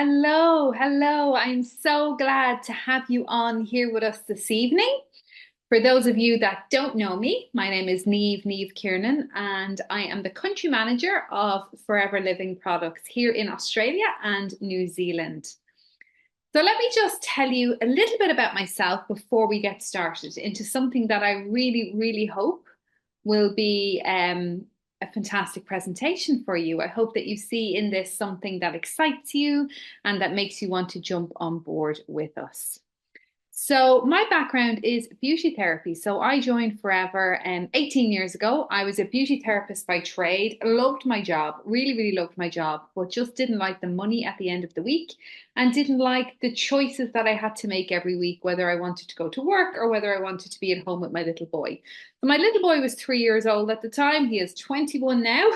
Hello. I'm so glad to have you on here with us this evening. For those of you that don't know me, my name is Niamh Kiernan, and I am the country manager of Forever Living products here in Australia and New Zealand. So let me just tell you a little bit about myself before we get started into something that I really hope will be a fantastic presentation for you. I hope that you see in this something that excites you and that makes you want to jump on board with us. So my background is beauty therapy. So I joined Forever 18 years ago. I was a beauty therapist by trade. Loved my job, really loved my job, but just didn't like the money at the end of the week and didn't like the choices that I had to make every week, whether I wanted to go to work or whether I wanted to be at home with my little boy. So my little boy was 3 years old at the time. He is 21 now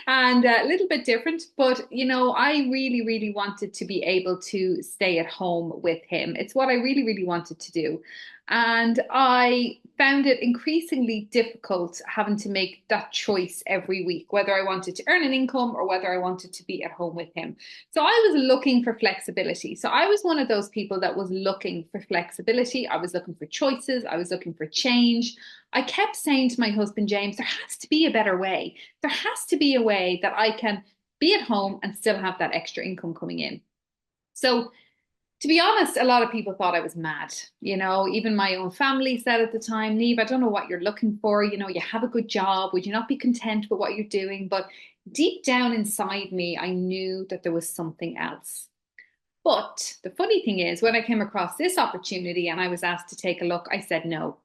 and a little bit different. But, I really wanted to be able to stay at home with him. It's what I really wanted to do. And I found it increasingly difficult having to make that choice every week, whether I wanted to earn an income or whether I wanted to be at home with him. So I was looking for flexibility. So I was one of those people that was looking for flexibility. I was looking for choices. I was looking for change. I kept saying to my husband, James, there has to be a better way. There has to be a way that I can be at home and still have that extra income coming in. So to be honest, a lot of people thought I was mad. Even my own family said at the time, Niamh, I don't know what you're looking for. You have a good job. Would you not be content with what you're doing? But deep down inside me, I knew that there was something else. But the funny thing is, when I came across this opportunity and I was asked to take a look, I said, no,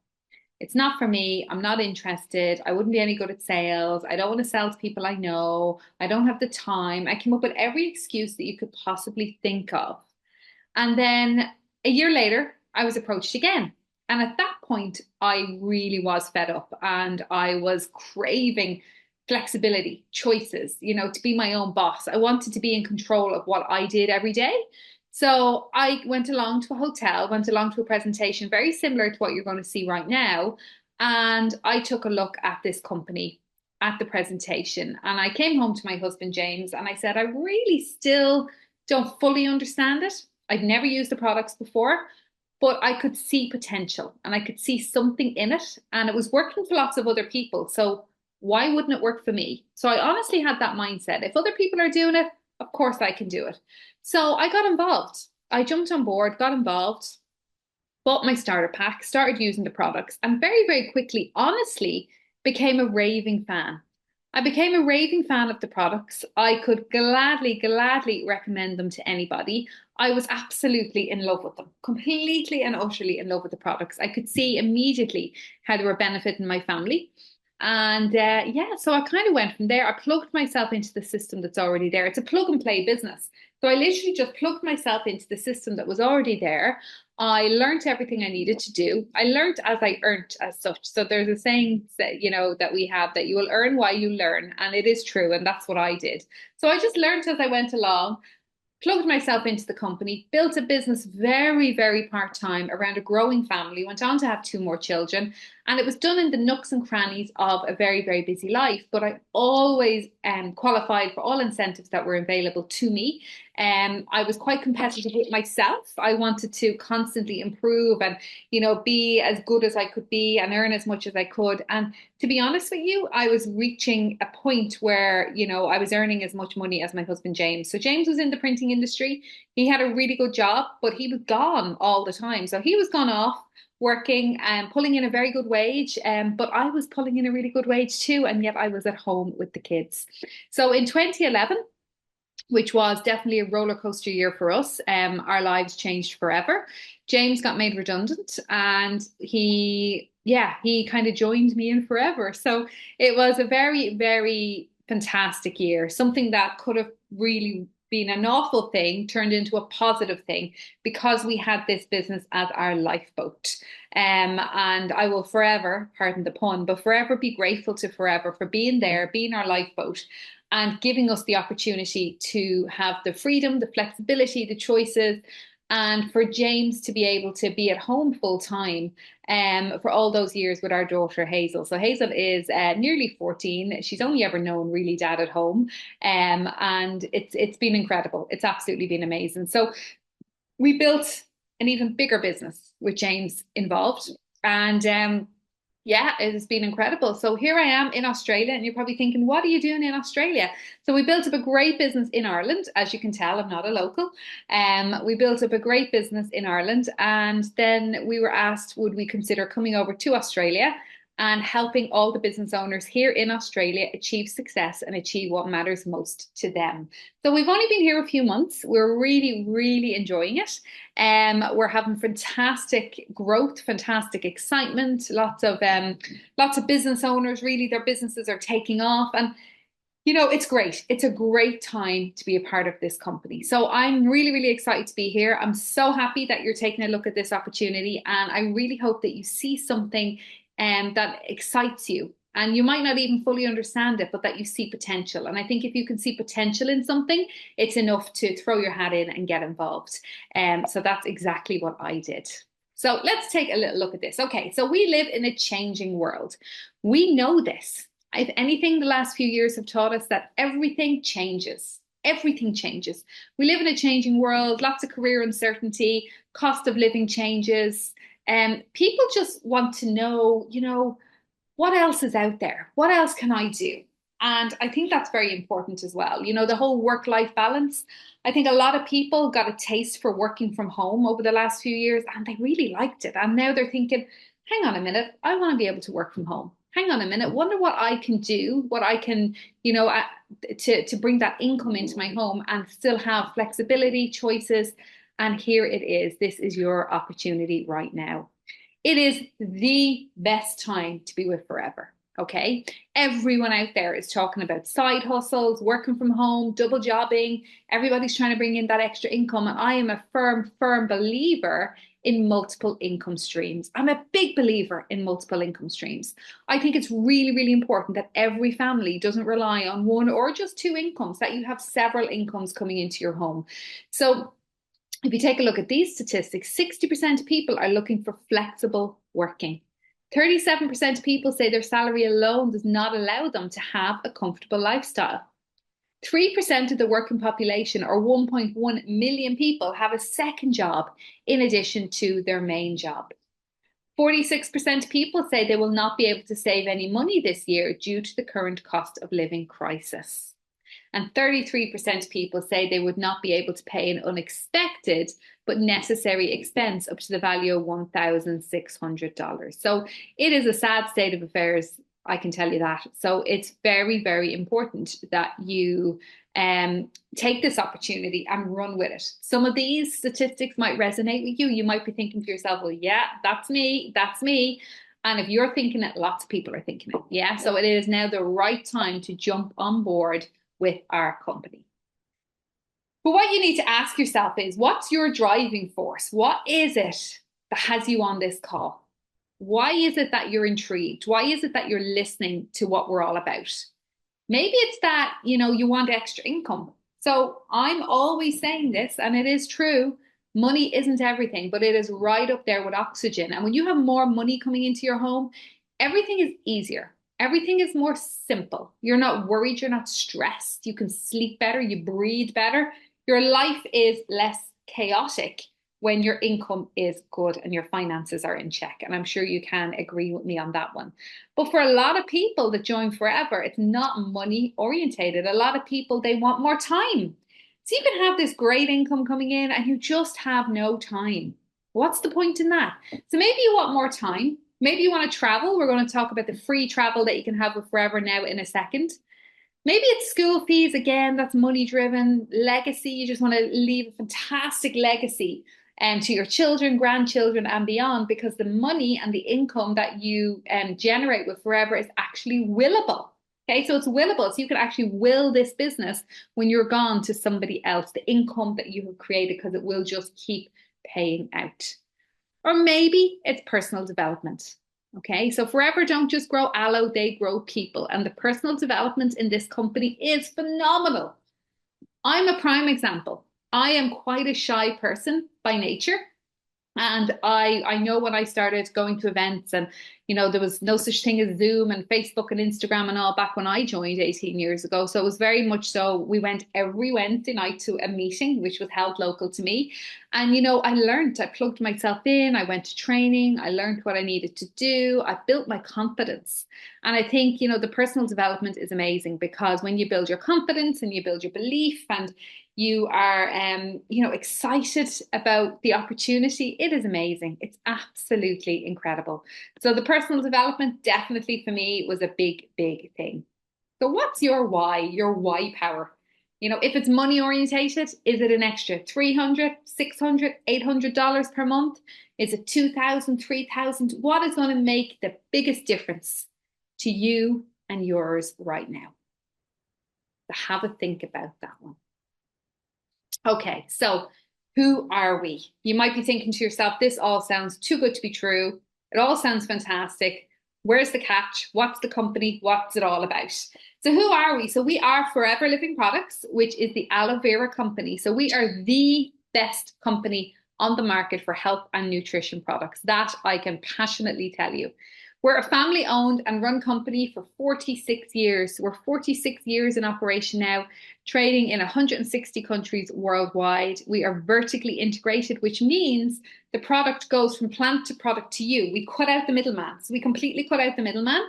it's not for me. I'm not interested. I wouldn't be any good at sales. I don't want to sell to people I know. I don't have the time. I came up with every excuse that you could possibly think of. And then a year later, I was approached again. And at that point, I really was fed up and I was craving flexibility, choices, to be my own boss. I wanted to be in control of what I did every day. So I went along to a hotel, went along to a presentation very similar to what you're going to see right now. And I took a look at this company at the presentation. And I came home to my husband, James, and I said, I really still don't fully understand it. I'd never used the products before, but I could see potential and I could see something in it. And it was working for lots of other people. So why wouldn't it work for me? So I honestly had that mindset. If other people are doing it, of course I can do it. So I got involved. I jumped on board, got involved, bought my starter pack, started using the products, and very quickly, honestly, became a raving fan. I became a raving fan of the products. I could gladly recommend them to anybody. I was absolutely in love with them, completely and utterly in love with the products. I could see immediately how they were benefiting my family. And yeah, so I kind of went from there. I plugged myself into the system that's already there. It's a plug and play business. So I literally just plugged myself into the system that was already there. I learned everything I needed to do. I learned as I earned as such. So there's a saying that, that we have that you will earn while you learn. And it is true. And that's what I did. So I just learned as I went along, plugged myself into the company, built a business very part-time around a growing family, went on to have two more children, and it was done in the nooks and crannies of a very busy life. But I always qualified for all incentives that were available to me. I was quite competitive with myself. I wanted to constantly improve and, be as good as I could be and earn as much as I could. And to be honest with you, I was reaching a point where, I was earning as much money as my husband, James. So James was in the printing industry. He had a really good job, but he was gone all the time. So he was gone off working and pulling in a very good wage. But I was pulling in a really good wage too. And yet I was at home with the kids. So in 2011, which was definitely a roller coaster year for us. Our lives changed forever. James got made redundant and he kind of joined me in Forever. So it was a very fantastic year, something that could have really been an awful thing turned into a positive thing because we had this business as our lifeboat. And I will forever, pardon the pun, but forever be grateful to Forever for being there, being our lifeboat and giving us the opportunity to have the freedom, the flexibility, the choices, And for James to be able to be at home full time for all those years with our daughter Hazel. So Hazel is nearly 14. She's only ever known really dad at home. And it's been incredible. It's absolutely been amazing. So we built an even bigger business with James involved. And yeah, it has been incredible. So here I am in Australia, and you're probably thinking, what are you doing in Australia? So we built up a great business in Ireland. As you can tell, I'm not a local. We built up a great business in Ireland, and then we were asked, would we consider coming over to Australia and helping all the business owners here in Australia achieve success and achieve what matters most to them. So we've only been here a few months. We're really, really enjoying it. We're having fantastic growth, fantastic excitement. Lots of business owners. Really, their businesses are taking off, and you know, it's great. It's a great time to be a part of this company. So I'm really, really excited to be here. I'm so happy that you're taking a look at this opportunity, and I really hope that you see something that excites you. And you might not even fully understand it, but that you see potential. And I think if you can see potential in something, it's enough to throw your hat in and get involved. So that's exactly what I did. So let's take a little look at this. Okay, so we live in a changing world. We know this. If anything, the last few years have taught us that everything changes. Everything changes. We live in a changing world, lots of career uncertainty, cost of living changes. People just want to know, you know, what else is out there? What else can I do? And I think that's very important as well. You know, the whole work-life balance. I think a lot of people got a taste for working from home over the last few years, and they really liked it. And now they're thinking, hang on a minute, I want to be able to work from home. Hang on a minute, wonder what I can do, what I can, you know, to bring that income into my home and still have flexibility, choices. And here it is. This is your opportunity right now. It is the best time to be with Forever. Okay. Everyone out there is talking about side hustles, working from home, double jobbing. Everybody's trying to bring in that extra income. And I am a firm believer in multiple income streams. I'm a big believer in multiple income streams. I think it's really, really important that every family doesn't rely on one or just two incomes, that you have several incomes coming into your home. So if you take a look at these statistics, 60% of people are looking for flexible working. 37% of people say their salary alone does not allow them to have a comfortable lifestyle. 3% of the working population, or 1.1 million people, have a second job in addition to their main job. 46% of people say they will not be able to save any money this year due to the current cost of living crisis. And 33% of people say they would not be able to pay an unexpected but necessary expense up to the value of $1,600. So it is a sad state of affairs, I can tell you that. So it's very, very important that you take this opportunity and run with it. Some of these statistics might resonate with you. You might be thinking to yourself, well, yeah, that's me, that's me. And if you're thinking it, lots of people are thinking it. Yeah, so it is now the right time to jump on board with our company. But what you need to ask yourself is, what's your driving force? What is it that has you on this call? Why is it that you're intrigued? Why is it that you're listening to what we're all about? Maybe it's that, you know, you want extra income. So I'm always saying this, and it is true. Money isn't everything, but it is right up there with oxygen. And when you have more money coming into your home, everything is easier. Everything is more simple. You're not worried. You're not stressed. You can sleep better. You breathe better. Your life is less chaotic when your income is good and your finances are in check. And I'm sure you can agree with me on that one. But for a lot of people that join Forever, it's not money orientated. A lot of people, they want more time. So you can have this great income coming in and you just have no time. What's the point in that? So maybe you want more time. Maybe you want to travel. We're going to talk about the free travel that you can have with Forever now in a second. Maybe it's school fees. Again, that's money driven. Legacy. You just want to leave a fantastic legacy to your children, grandchildren, and beyond, because the money and the income that you generate with Forever is actually willable. Okay, so it's willable. So you can actually will this business when you're gone to somebody else, the income that you have created, because it will just keep paying out. Or maybe it's personal development. Okay, so Forever don't just grow aloe, they grow people. And the personal development in this company is phenomenal. I'm a prime example. I am quite a shy person by nature. And I know when I started going to events and, there was no such thing as Zoom and Facebook and Instagram and all back when I joined 18 years ago. So it was very much so we went every Wednesday night to a meeting, which was held local to me. And, I plugged myself in, I went to training, I learned what I needed to do, I built my confidence. And I think, the personal development is amazing because when you build your confidence and you build your belief and you are excited about the opportunity, it is amazing. It's absolutely incredible. So the personal development definitely for me was a big, big thing. So what's your why power? If it's money orientated, is it an extra 300, 600, $800 per month? Is it 2,000, 3,000? What is going to make the biggest difference to you and yours right now? So have a think about that one. Okay, so who are we? You might be thinking to yourself, this all sounds too good to be true. It all sounds fantastic. Where's the catch? What's the company? What's it all about? So who are we? So we are Forever Living Products, which is the aloe vera company. So we are the best company on the market for health and nutrition products. That I can passionately tell you. We're a family owned and run company for 46 years. We're 46 years in operation now, trading in 160 countries worldwide. We are vertically integrated, which means the product goes from plant to product to you. We cut out the middleman. So we completely cut out the middleman.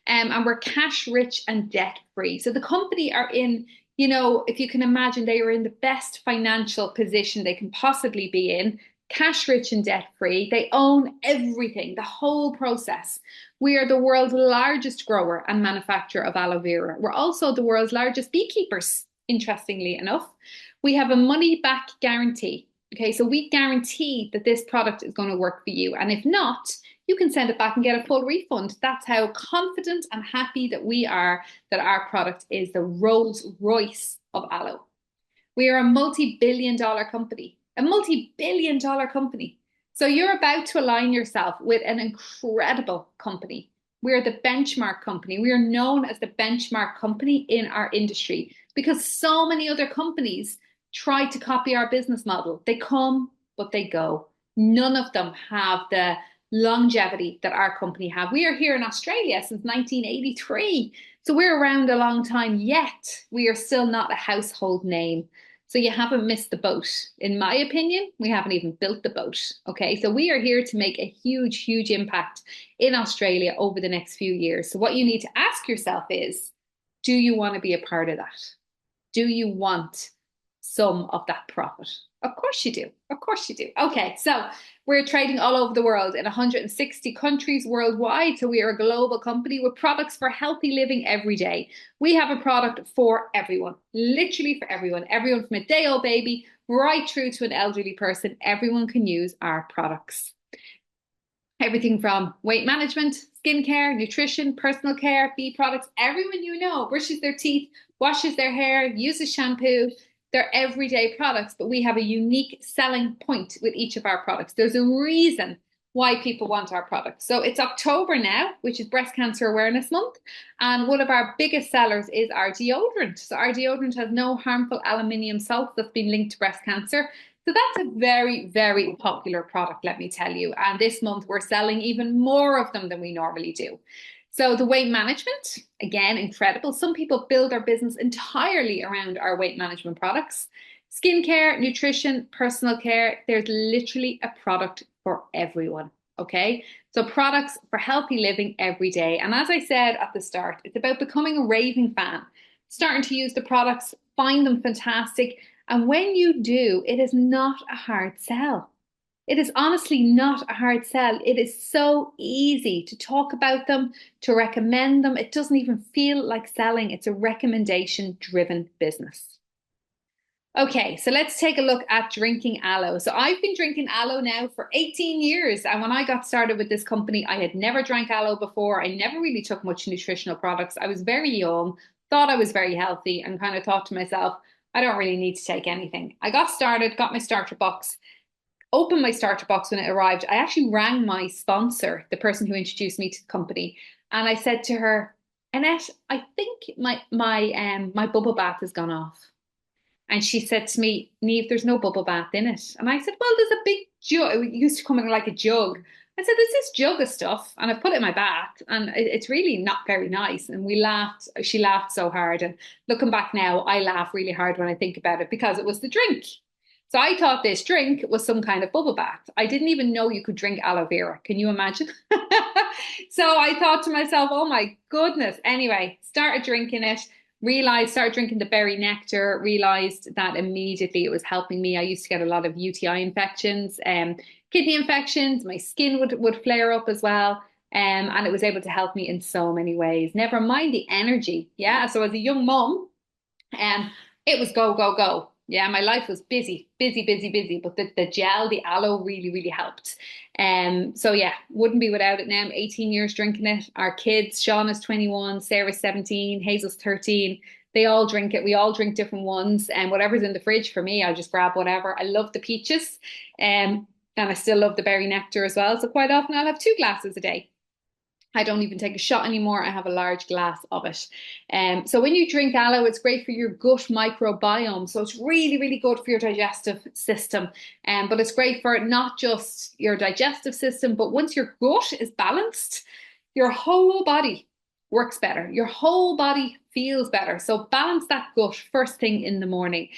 And we're cash rich and debt free. So the company are in, if you can imagine, they are in the best financial position they can possibly be in. Cash rich and debt free. They own everything, the whole process. We are the world's largest grower and manufacturer of aloe vera. We're also the world's largest beekeepers, interestingly enough. We have a money back guarantee. Okay, so we guarantee that this product is going to work for you. And if not, you can send it back and get a full refund. That's how confident and happy that we are that our product is the Rolls Royce of aloe. We are a multi-billion-dollar company. A multi-billion dollar company. So you're about to align yourself with an incredible company. We're the benchmark company. We are known as the benchmark company in our industry because so many other companies try to copy our business model. They come, but they go. None of them have the longevity that our company have. We are here in Australia since 1983. So we're around a long time, yet we are still not a household name. So you haven't missed the boat. In my opinion, we haven't even built the boat. Okay, so we are here to make a huge, huge impact in Australia over the next few years. So what you need to ask yourself is, do you want to be a part of that? Do you want some of that profit? Of course you do. Of course you do. Okay, so we're trading all over the world in 160 countries worldwide. So we are a global company with products for healthy living every day. We have a product for everyone, literally for everyone. Everyone from a day-old baby right through to an elderly person. Everyone can use our products. Everything from weight management, skincare, nutrition, personal care, bee products. Everyone brushes their teeth, washes their hair, uses shampoo. They're everyday products, but we have a unique selling point with each of our products. There's a reason why people want our products. So it's October now, which is Breast Cancer Awareness Month. And one of our biggest sellers is our deodorant. So our deodorant has no harmful aluminium salt that's been linked to breast cancer. So that's a very, very popular product, let me tell you. And this month we're selling even more of them than we normally do. So the weight management, again, incredible. Some people build their business entirely around our weight management products. Skincare, nutrition, personal care, there's literally a product for everyone, okay? So products for healthy living every day. And as I said at the start, it's about becoming a raving fan, starting to use the products, find them fantastic. And when you do, it is not a hard sell. It is honestly not a hard sell. It is so easy to talk about them, to recommend them. It doesn't even feel like selling. It's a recommendation-driven business. Okay, so let's take a look at drinking aloe. So I've been drinking aloe now for 18 years. And when I got started with this company, I had never drank aloe before. I never really took much nutritional products. I was very young, thought I was very healthy, and kind of thought to myself, I don't really need to take anything. I got started, got my starter box, opened my starter box when it arrived. I actually rang my sponsor, the person who introduced me to the company, and I said to her, Annette, I think my bubble bath has gone off. And she said to me, Niamh, there's no bubble bath in it. And I said, well, there's a big jug. It used to come in like a jug. I said, there's this jug of stuff, and I've put it in my bath, and it's really not very nice. And we laughed. She laughed so hard. And looking back now, I laugh really hard when I think about it because it was the drink. So I thought this drink was some kind of bubble bath. I didn't even know you could drink aloe vera. Can you imagine? So I thought to myself, oh my goodness. Anyway, started drinking it, started drinking the berry nectar, realized that immediately it was helping me. I used to get a lot of UTI infections, kidney infections, my skin would flare up as well. And it was able to help me in so many ways. Never mind the energy. Yeah. So as a young mom, it was go, go, go. Yeah, my life was busy, busy, busy, busy. But the gel, the aloe really, really helped. So yeah, wouldn't be without it now. I'm 18 years drinking it. Our kids, Sean is 21, Sarah's 17, Hazel's 13. They all drink it. We all drink different ones. And whatever's in the fridge for me, I just grab whatever. I love the peaches. And I still love the berry nectar as well. So quite often I'll have 2 glasses a day. I don't even take a shot anymore. I have a large glass of it. So when you drink aloe, it's great for your gut microbiome. So it's really, really good for your digestive system. But it's great for not just your digestive system, but once your gut is balanced, your whole body works better. Your whole body feels better. So balance that gut first thing in the morning.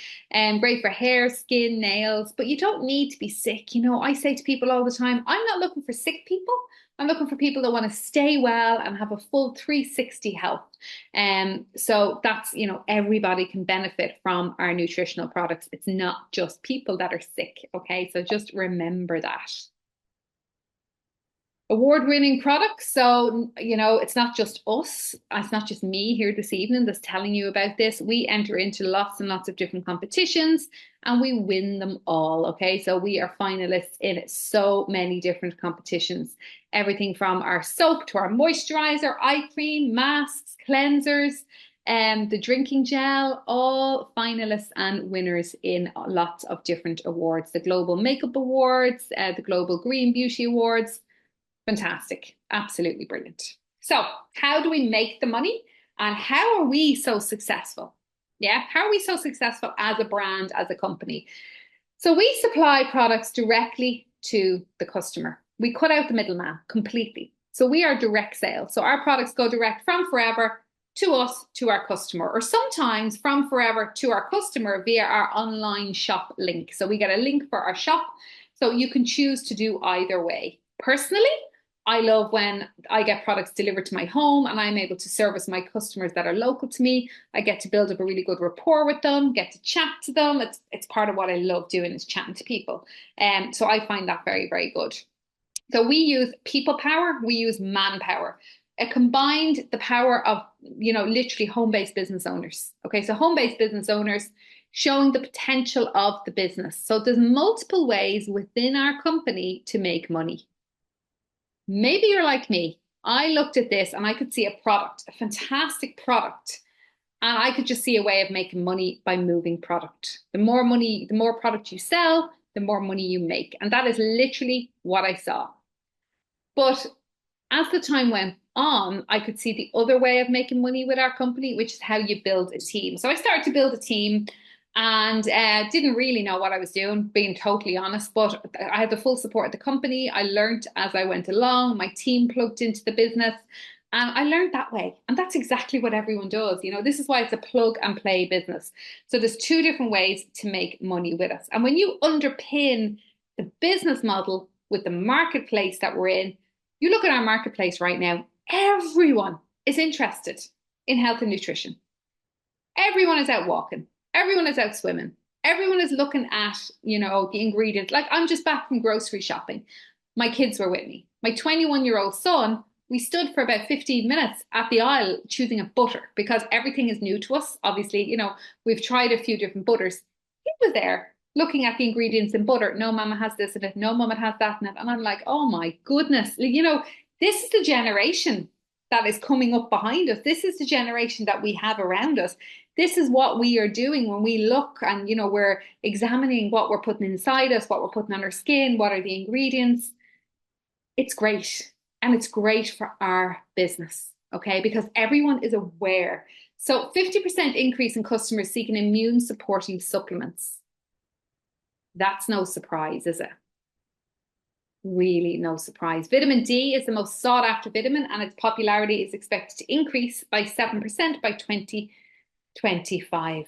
Great for hair, skin, nails, but you don't need to be sick. You know, I say to people all the time, I'm not looking for sick people. I'm looking for people that want to stay well and have a full 360 health. So that's, you know, everybody can benefit from our nutritional products. It's not just people that are sick. Okay. So just remember that. Award-winning products. So, you know, it's not just us. It's not just me here this evening that's telling you about this. We enter into lots and lots of different competitions and we win them all. Okay. So we are finalists in so many different competitions. Everything from our soap to our moisturizer, eye cream, masks, cleansers, the drinking gel, all finalists and winners in lots of different awards. The Global Makeup Awards, the Global Green Beauty Awards. Fantastic. Absolutely brilliant. So how do we make the money and how are we so successful? Yeah. How are we so successful as a brand, as a company? So we supply products directly to the customer. We cut out the middleman completely. So we are direct sales. So our products go direct from Forever to us, to our customer, or sometimes from Forever to our customer via our online shop link. So we get a link for our shop. So you can choose to do either way. Personally, I love when I get products delivered to my home and I'm able to service my customers that are local to me. I get to build up a really good rapport with them, get to chat to them. It's part of what I love doing is chatting to people. So I find that very, very good. So we use people power, we use manpower. It combined the power of, you know, literally home-based business owners. Okay, so home-based business owners showing the potential of the business. So there's multiple ways within our company to make money. Maybe you're like me. I looked at this and I could see a product, a fantastic product, and I could just see a way of making money by moving product. The more money, the more product you sell, the more money you make. And that is literally what I saw. But as the time went on, I could see the other way of making money with our company, which is how you build a team. So I started to build a team and didn't really know what I was doing, being totally honest, but I had the full support of the company. I learned as I went along, my team plugged into the business and I learned that way. And that's exactly what everyone does. You know, this is why it's a plug and play business. So there's 2 different ways to make money with us. And when you underpin the business model with the marketplace that we're in, you look at our marketplace right now, everyone is interested in health and nutrition. Everyone is out walking. Everyone is out swimming. Everyone is looking at, you know, the ingredients. Like I'm just back from grocery shopping. My kids were with me. My 21-year-old son, we stood for about 15 minutes at the aisle choosing a butter because everything is new to us. Obviously, you know, we've tried a few different butters. He was there looking at the ingredients in butter. No, mama has this in it. No, mama has that in it. And I'm like, oh my goodness. You know, this is the generation that is coming up behind us. This is the generation that we have around us. This is what we are doing when we look and, you know, we're examining what we're putting inside us, what we're putting on our skin, what are the ingredients. It's great. And it's great for our business, okay? Because everyone is aware. So 50% increase in customers seeking immune supporting supplements. That's no surprise, is it? Really no surprise. Vitamin D is the most sought after vitamin, and its popularity is expected to increase by 7% by 2025.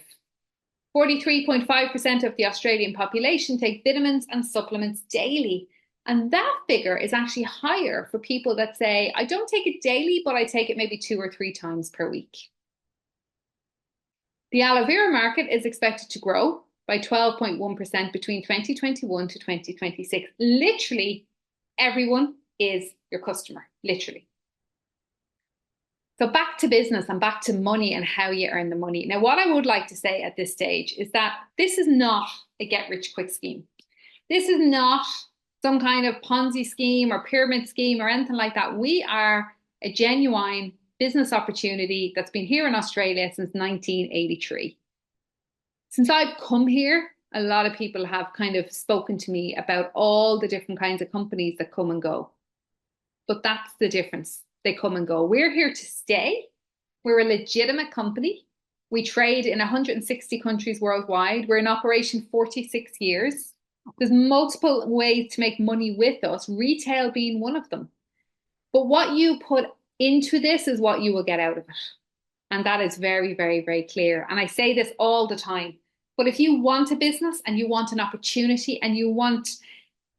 43.5% of the Australian population take vitamins and supplements daily. And that figure is actually higher for people that say, I don't take it daily, but I take it maybe 2 or 3 times per week. The aloe vera market is expected to grow by 12.1% between 2021 to 2026. Literally, everyone is your customer, literally. So back to business and back to money and how you earn the money. Now, what I would like to say at this stage is that this is not a get-rich-quick scheme. This is not some kind of Ponzi scheme or pyramid scheme or anything like that. We are a genuine business opportunity that's been here in Australia since 1983. Since I've come here, a lot of people have kind of spoken to me about all the different kinds of companies that come and go. But that's the difference. They come and go. We're here to stay. We're a legitimate company. We trade in 160 countries worldwide. We're in operation 46 years. There's multiple ways to make money with us, retail being one of them. But what you put into this is what you will get out of it. And that is very, very, very clear. And I say this all the time. But if you want a business and you want an opportunity and you want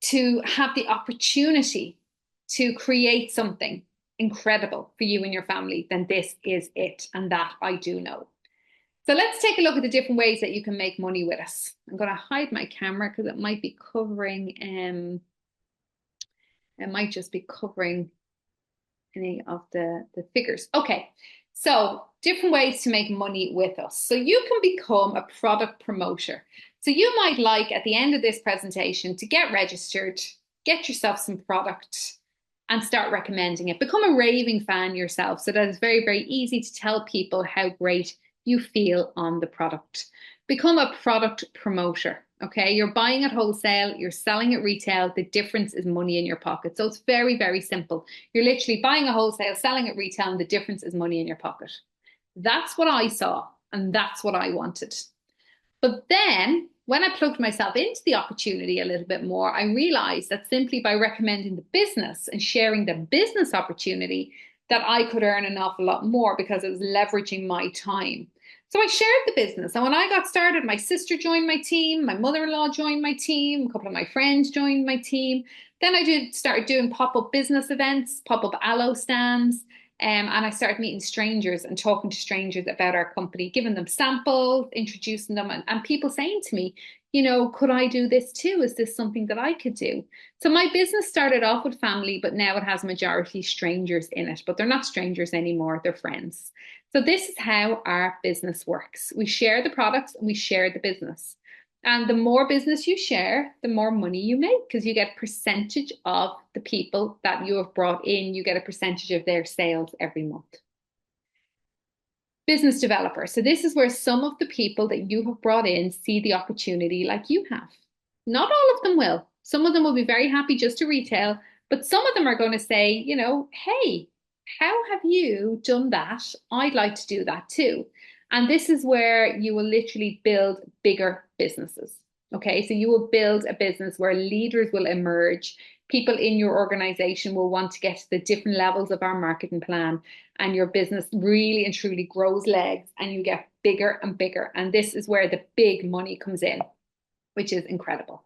to have the opportunity to create something incredible for you and your family, then this is it. And that I do know. So let's take a look at the different ways that you can make money with us. I'm going to hide my camera because it might be covering, it might just be covering any of the figures. Okay, so different ways to make money with us. So you can become a product promoter. So you might like at the end of this presentation to get registered, get yourself some product and start recommending it. Become a raving fan yourself so that it's very, very easy to tell people how great you feel on the product. Become a product promoter, okay? You're buying at wholesale, you're selling at retail, the difference is money in your pocket. So it's very, very simple. You're literally buying at wholesale, selling at retail, and the difference is money in your pocket. That's what I saw, and that's what I wanted. But then when I plugged myself into the opportunity a little bit more, I realized that simply by recommending the business and sharing the business opportunity, that I could earn an awful lot more because it was leveraging my time. So I shared the business. And when I got started, my sister joined my team, my mother-in-law joined my team, a couple of my friends joined my team. Then I started doing pop-up business events, pop-up aloe stands. And I started meeting strangers and talking to strangers about our company, giving them samples, introducing them, and people saying to me, you know, could I do this too? Is this something that I could do? So my business started off with family, but now it has majority strangers in it, but they're not strangers anymore, they're friends. So this is how our business works. We share the products and we share the business. And the more business you share, the more money you make because you get a percentage of the people that you have brought in. You get a percentage of their sales every month. Business developer. So this is where some of the people that you have brought in see the opportunity like you have. Not all of them will. Some of them will be very happy just to retail, but some of them are going to say, you know, hey, how have you done that? I'd like to do that too. And this is where you will literally build bigger businesses. Okay, so you will build a business where leaders will emerge. People in your organization will want to get to the different levels of our marketing plan, and your business really and truly grows legs and you get bigger and bigger. And this is where the big money comes in, which is incredible.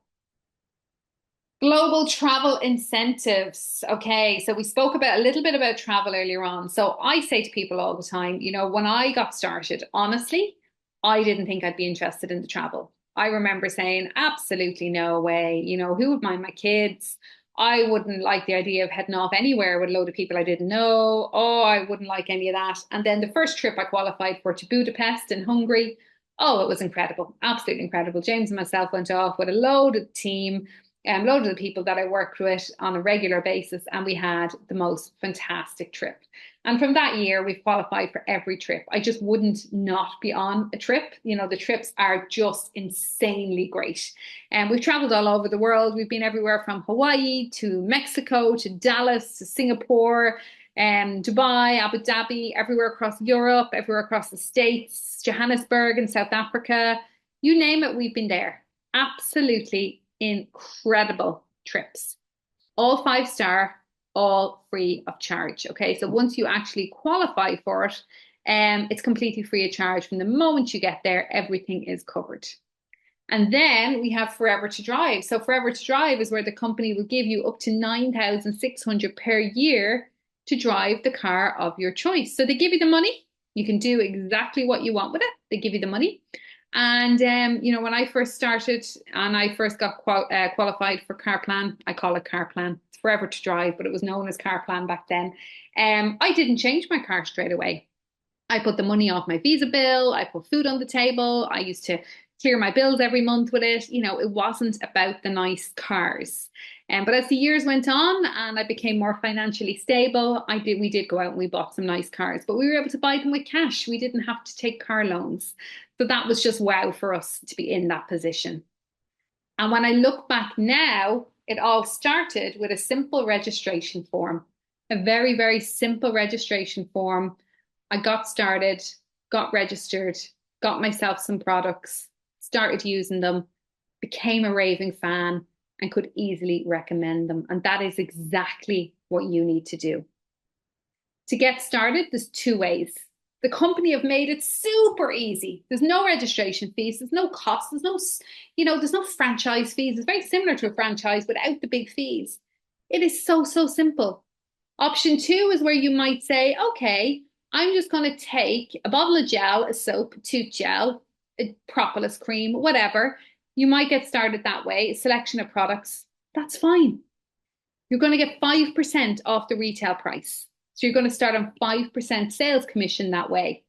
Global travel incentives. Okay, so we spoke about a little bit about travel earlier on. So I say to people all the time, you know, when I got started, honestly, I didn't think I'd be interested in the travel. I remember saying, absolutely no way. You know, who would mind my kids? I wouldn't like the idea of heading off anywhere with a load of people I didn't know. Oh, I wouldn't like any of that. And then the first trip I qualified for to Budapest in Hungary. Oh, it was incredible. Absolutely incredible. James and myself went off with a load of the team. Loads of the people that I worked with on a regular basis, and we had the most fantastic trip. And from that year, we've qualified for every trip. I just wouldn't not be on a trip. You know, the trips are just insanely great. And we've traveled all over the world. We've been everywhere from Hawaii to Mexico to Dallas to Singapore Dubai, Abu Dhabi, everywhere across Europe, everywhere across the States, Johannesburg and South Africa, you name it, we've been there. Absolutely incredible trips. All 5-star, all free of charge. Okay, so once you actually qualify for it, it's completely free of charge. From the moment you get there, everything is covered. And then we have Forever to Drive. So Forever to Drive is where the company will give you up to 9,600 per year to drive the car of your choice. So they give you the money. You can do exactly what you want with it. They give you the money. And, when I first started and I first got qualified for Car Plan, I call it Car Plan. It's Forever to Drive, but it was known as Car Plan back then. I didn't change my car straight away. I put the money off my visa bill. I put food on the table. I used to clear my bills every month with it. It wasn't about the nice cars. But as the years went on and I became more financially stable, we did go out and we bought some nice cars, but we were able to buy them with cash. We didn't have to take car loans. So that was just wow for us to be in that position. And when I look back now, it all started with a simple registration form, a very, very simple registration form. I got started, got registered, got myself some products, started using them, became a raving fan, and could easily recommend them. And that is exactly what you need to do. To get started, there's 2 ways. The company have made it super easy. There's no registration fees, there's no cost, there's no franchise fees. It's very similar to a franchise without the big fees. It is so, so simple. Option 2 is where you might say, okay, I'm just going to take a bottle of gel, a soap, a tooth gel, a propolis cream, whatever. You might get started that way, a selection of products. That's fine. You're going to get 5% off the retail price. So you're going to start on 5% sales commission that way.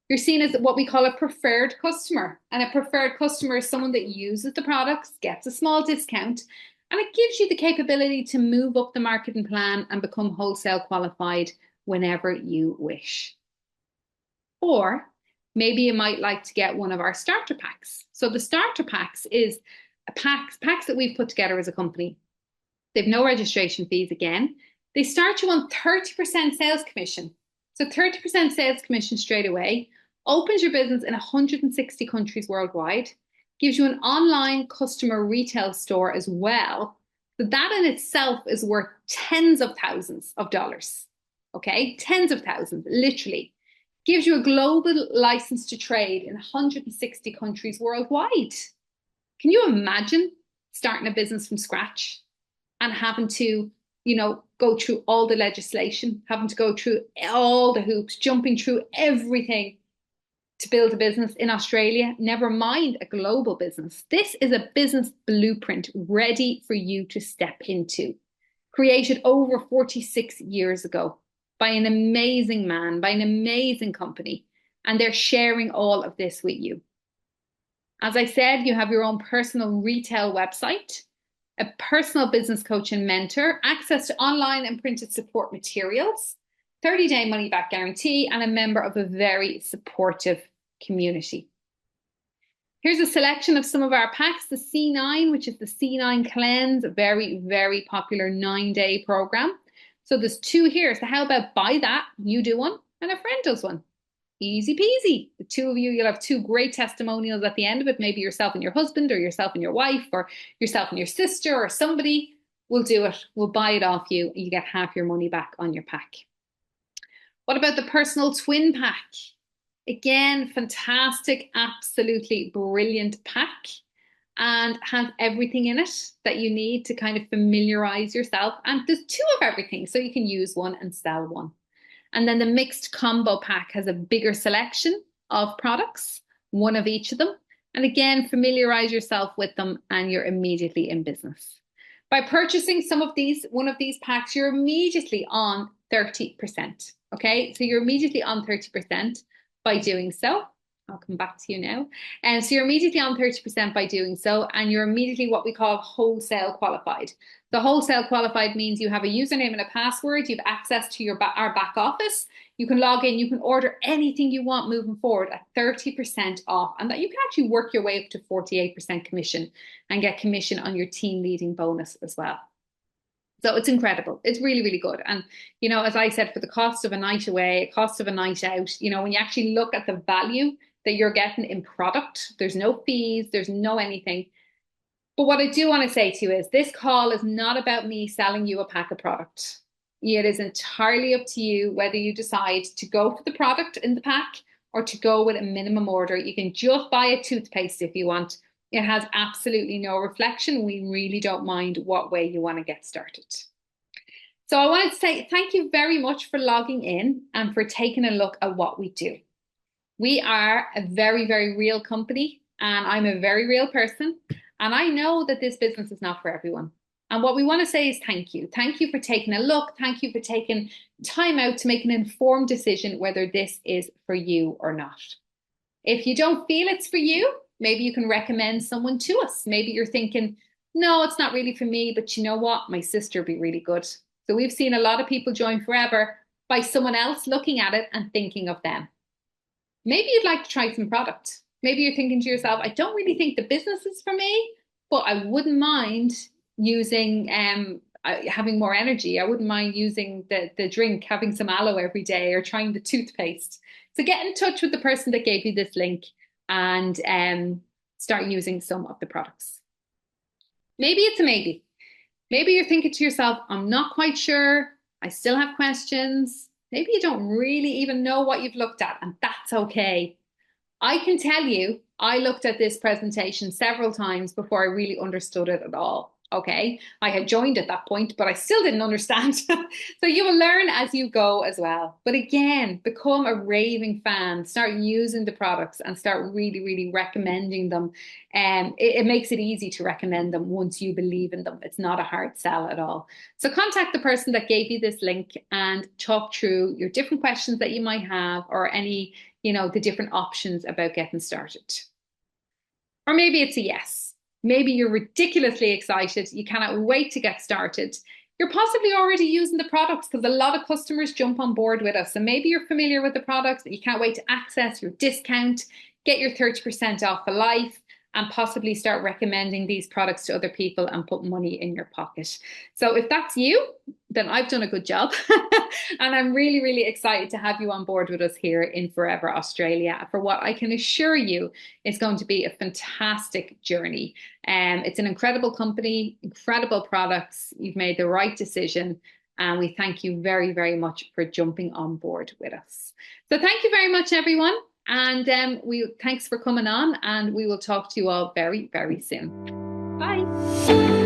You're seen as what we call a preferred customer. And a preferred customer is someone that uses the products, gets a small discount, and it gives you the capability to move up the marketing plan and become wholesale qualified whenever you wish. Or maybe you might like to get one of our starter packs. So the starter packs is packs that we've put together as a company. They've no registration fees again. They start you on 30% sales commission. So 30% sales commission straight away, opens your business in 160 countries worldwide, gives you an online customer retail store as well. So that in itself is worth tens of thousands of dollars. Okay, tens of thousands, literally. Gives you a global license to trade in 160 countries worldwide. Can you imagine starting a business from scratch and having to, go through all the legislation, having to go through all the hoops, jumping through everything to build a business in Australia, never mind a global business. This is a business blueprint ready for you to step into, created over 46 years ago by an amazing man, by an amazing company, and they're sharing all of this with you. As I said, you have your own personal retail website, a personal business coach and mentor, access to online and printed support materials, 30-day money-back guarantee, and a member of a very supportive community. Here's a selection of some of our packs. The C9, which is the C9 Cleanse, a very, very popular 9-day program. So there's 2 here. So how about buy that, you do one, and a friend does one. Easy peasy. The 2 of you, you'll have 2 great testimonials at the end of it. Maybe yourself and your husband, or yourself and your wife, or yourself and your sister, or somebody will do it. We'll buy it off you, and you get half your money back on your pack. What about the personal twin pack? Again, fantastic, absolutely brilliant pack, and has everything in it that you need to kind of familiarize yourself. And there's 2 of everything, so you can use one and sell one. And then the mixed combo pack has a bigger selection of products, 1 of each of them. And again, familiarize yourself with them and you're immediately in business. By purchasing one of these packs, you're immediately on 30%. Okay, so you're immediately on 30% by doing so. I'll come back to you now. And so you're immediately on 30% by doing so, and you're immediately what we call wholesale qualified. The wholesale qualified means you have a username and a password, you have access to our back office, you can log in, you can order anything you want moving forward at 30% off, and that you can actually work your way up to 48% commission and get commission on your team leading bonus as well. So it's incredible. It's really, really good. And, you know, as I said, for the cost of a night away, cost of a night out, you know, when you actually look at the value that you're getting in product, there's no fees, there's no anything. But what I do want to say to you is this call is not about me selling you a pack of product. It is entirely up to you whether you decide to go for the product in the pack or to go with a minimum order. You can just buy a toothpaste if you want. It has absolutely no reflection. We really don't mind what way you want to get started. So I wanted to say thank you very much for logging in and for taking a look at what we do. We are a very, very real company, and I'm a very real person. And I know that this business is not for everyone. And what we want to say is thank you. Thank you for taking a look. Thank you for taking time out to make an informed decision whether this is for you or not. If you don't feel it's for you, maybe you can recommend someone to us. Maybe you're thinking, no, it's not really for me, but you know what? My sister would be really good. So we've seen a lot of people join Forever by someone else looking at it and thinking of them. Maybe you'd like to try some product. Maybe you're thinking to yourself, I don't really think the business is for me, but I wouldn't mind using having more energy. I wouldn't mind using the drink, having some aloe every day, or trying the toothpaste. So get in touch with the person that gave you this link and start using some of the products. Maybe it's a maybe. Maybe you're thinking to yourself, I'm not quite sure. I still have questions. Maybe you don't really even know what you've looked at, and that's okay. I can tell you, I looked at this presentation several times before I really understood it at all. Okay, I had joined at that point, but I still didn't understand. So you will learn as you go as well. But again, become a raving fan, start using the products and start really, really recommending them. And it makes it easy to recommend them once you believe in them. It's not a hard sell at all. So contact the person that gave you this link and talk through your different questions that you might have, or any, you know, the different options about getting started. Or maybe it's a yes. Maybe you're ridiculously excited. You cannot wait to get started. You're possibly already using the products because a lot of customers jump on board with us. And maybe you're familiar with the products that you can't wait to access your discount, get your 30% off for life, and possibly start recommending these products to other people and put money in your pocket. So if that's you, then I've done a good job. And I'm really, really excited to have you on board with us here in Forever Australia for what I can assure you is going to be a fantastic journey. It's an incredible company, incredible products. You've made the right decision. And we thank you very, very much for jumping on board with us. So thank you very much, everyone. And thanks for coming on, and we will talk to you all very, very soon. Bye.